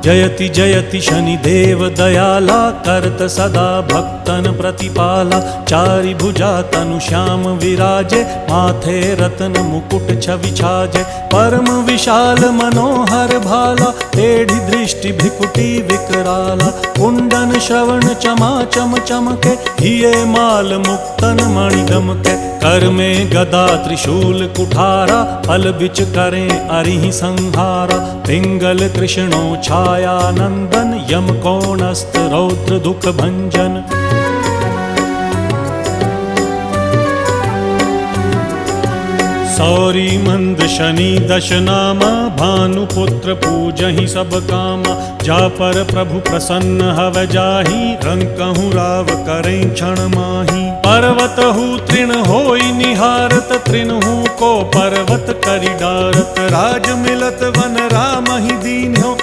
जयति जयति शनिदेव दयाला, करत सदा भक्तन प्रतिपाला। चारि भुजा तनु श्याम विराजे, माथे रत्न मुकुट छवि छाजे। परम विशाल मनोहर भाला, टेढ़ी दृष्टि भ्रिकुटी विकराला। कुंडन श्रवण चमाचम चमके, हिये माल मुक्तन मणि दमके। कर में गदा त्रिशूल कुठारा, फल बिच करें अरिहि संहारा। पिंगल कृष्णो छाया नंदन, यम कोणस्थ रौद्र दुख भंजन। सौरी मंद शनि दश नामा, भानुपुत्र पूजहि सब कामा। जा पर प्रभु प्रसन्न हव जाहि, रंकहु राव करें क्षण माही। पर्वत हु तृण होई निहारत, तृणहु को पर्वत करि डारत। राज मिलत वन राम ही दीन्हो,